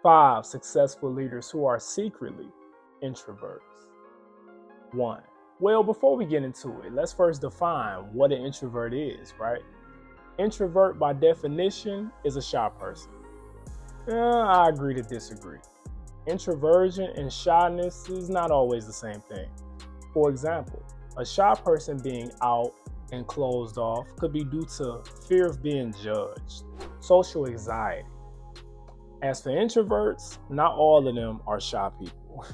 5 successful leaders who are secretly introverts. 1. Well, before we get into it, let's first define what an introvert is, right? Introvert, by definition, is a shy person. I agree to disagree. Introversion and shyness is not always the same thing. For example, a shy person being out and closed off could be due to fear of being judged, social anxiety. As for introverts, not all of them are shy people.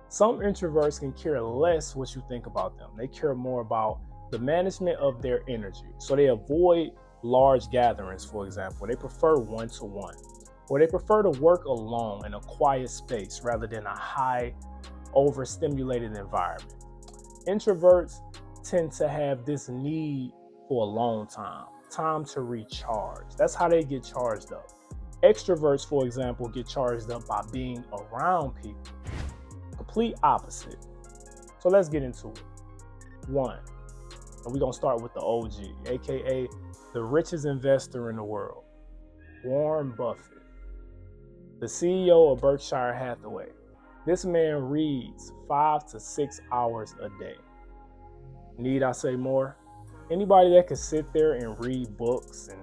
Some introverts can care less what you think about them. They care more about the management of their energy. So they avoid large gatherings, for example. They prefer one-to-one, or they prefer to work alone in a quiet space rather than a high, overstimulated environment. Introverts tend to have this need for alone time to recharge. That's how they get charged up. Extroverts, for example, get charged up by being around people. Complete opposite. So let's get into it. 1, and we're going to start with the OG, aka the richest investor in the world, Warren Buffett, the CEO of Berkshire Hathaway. This man reads 5 to 6 hours a day. Need I say more? Anybody that can sit there and read books and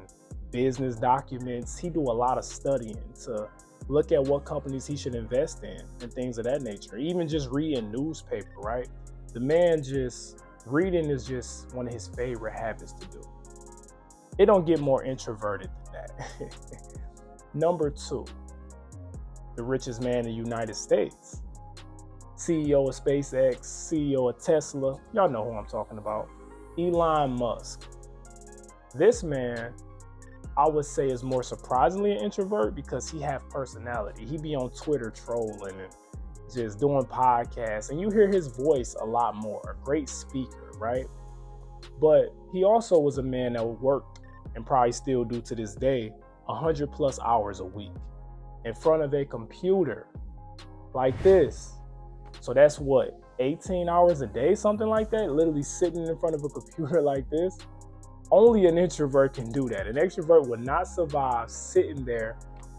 business documents, he do a lot of studying to look at what companies he should invest in and things of that nature. Even just reading newspaper, right? The man reading is just one of his favorite habits to do. It don't get more introverted than that. Number 2, the richest man in the United States, CEO of SpaceX, CEO of Tesla. Y'all know who I'm talking about. Elon Musk. This man, I would say, is more surprisingly an introvert because he have personality. He be on Twitter trolling and just doing podcasts, and you hear his voice a lot more. A great speaker, right? But he also was a man that worked, and probably still do to this day, 100 plus hours a week in front of a computer like this. So that's what, 18 hours a day, something like that? Literally sitting in front of a computer like this. Only an introvert can do that. An extrovert would not survive sitting there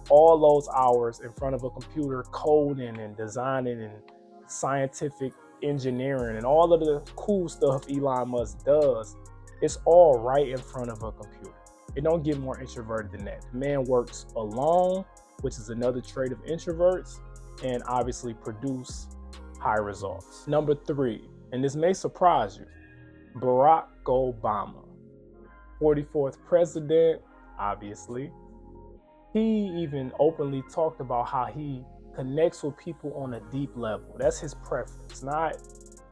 all those hours in front of a computer coding and designing and scientific engineering and all of the cool stuff Elon Musk does. It's all right in front of a computer. It don't get more introverted than that. The man works alone, which is another trait of introverts, and obviously produce high results. Number 3, and this may surprise you, Barack Obama, 44th president, obviously. He even openly talked about how he connects with people on a deep level. That's his preference, not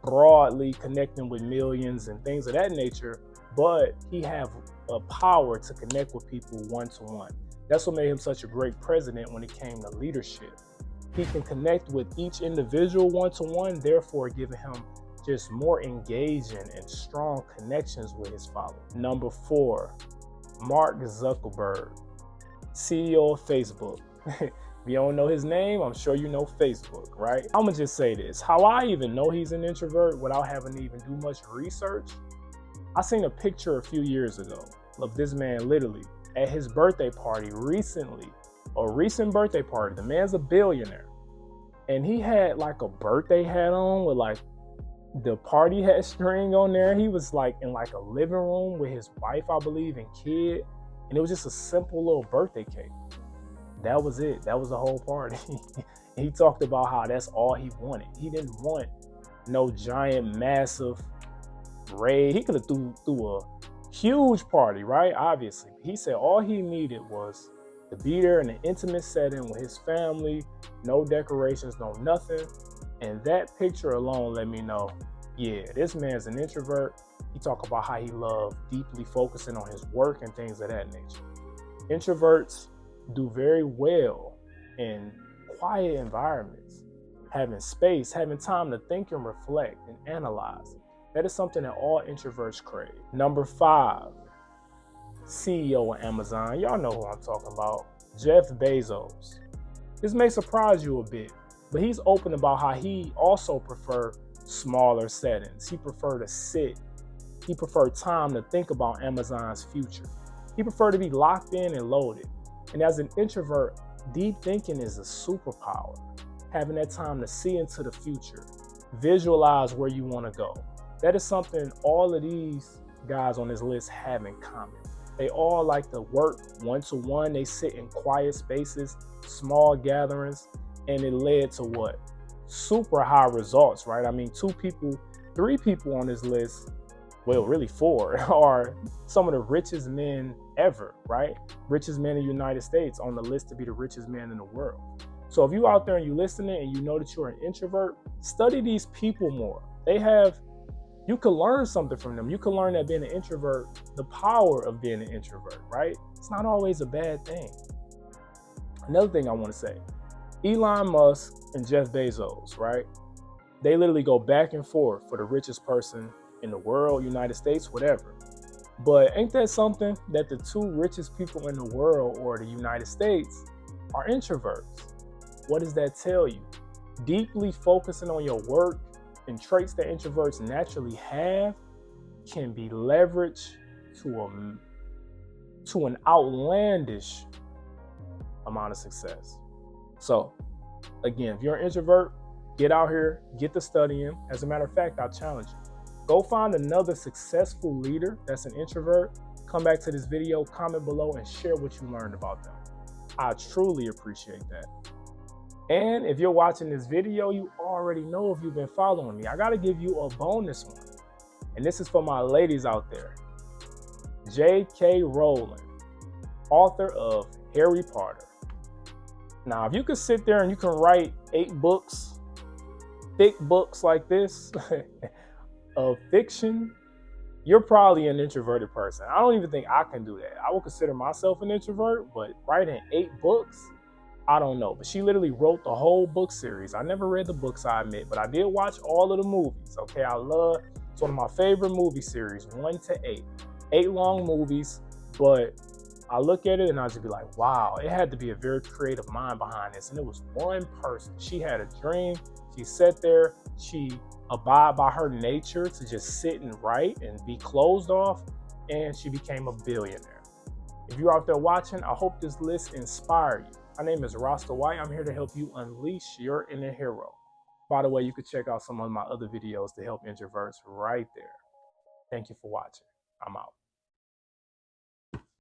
broadly connecting with millions and things of that nature, but he have a power to connect with people one-to-one. That's what made him such a great president when it came to leadership. He can connect with each individual one-to-one, therefore giving him just more engaging and strong connections with his followers. Number 4, Mark Zuckerberg, CEO of Facebook. If you don't know his name, I'm sure you know Facebook, right? I'm gonna just say this. How I even know he's an introvert without having to even do much research, I seen a picture a few years ago of this man literally at his birthday party recently, a recent birthday party. The man's a billionaire. And he had like a birthday hat on with like the party hat string on there. He was like in like a living room with his wife, I believe, and kid. And it was just a simple little birthday cake. That was it. That was the whole party. He talked about how that's all he wanted. He didn't want no giant, massive raid. He could have threw a huge party, right? Obviously. He said all he needed was to be there in an intimate setting with his family, no decorations, no nothing. And that picture alone let me know, yeah, this man's an introvert. He talked about how he loved deeply focusing on his work and things of that nature. Introverts do very well in quiet environments, having space, having time to think and reflect and analyze. That is something that all introverts crave. Number 5, CEO of Amazon. Y'all know who I'm talking about, Jeff Bezos. This may surprise you a bit, but he's open about how he also prefers smaller settings. He prefers to sit. He prefers time to think about Amazon's future. He prefers to be locked in and loaded. And as an introvert, Deep thinking is a superpower. Having that time to see into the future, visualize where you want to go. That is something all of these guys on this list have in common. They all like to work one-to-one. They sit in quiet spaces, small gatherings, and it led to what? Super high results, right? I mean, 3 people on this list, well, really 4, are some of the richest men ever, right? Richest men in the United States on the list to be the richest man in the world. So if you out there and you listening and you know that you're an introvert, study these people more. You can learn something from them. You can learn that being an introvert, the power of being an introvert, right? It's not always a bad thing. Another thing I want to say, Elon Musk and Jeff Bezos, right? They literally go back and forth for the richest person in the world, United States, whatever. But ain't that something that the 2 richest people in the world or the United States are introverts? What does that tell you? Deeply focusing on your work and traits that introverts naturally have can be leveraged to an outlandish amount of success. So again, if you're an introvert, get out here, get to studying. As a matter of fact, I'll challenge you. Go find another successful leader that's an introvert. Come back to this video, comment below, and share what you learned about them. I truly appreciate that. And if you're watching this video, you already know if you've been following me. I got to give you a bonus one. And this is for my ladies out there. J.K. Rowling, author of Harry Potter. Now, if you could sit there and you can write 8 books, thick books like this of fiction, you're probably an introverted person. I don't even think I can do that. I would consider myself an introvert, but writing 8 books, I don't know. But she literally wrote the whole book series. I never read the books, I admit, but I did watch all of the movies. Okay, it's one of my favorite movie series, 1 to 8. 8 long movies, but I look at it and I just be like, wow, it had to be a very creative mind behind this. And it was one person. She had a dream. She sat there. She abide by her nature to just sit and write and be closed off. And she became a billionaire. If you're out there watching, I hope this list inspired you. My name is Rasta White. I'm here to help you unleash your inner hero. By the way, you could check out some of my other videos to help introverts right there. Thank you for watching. I'm out.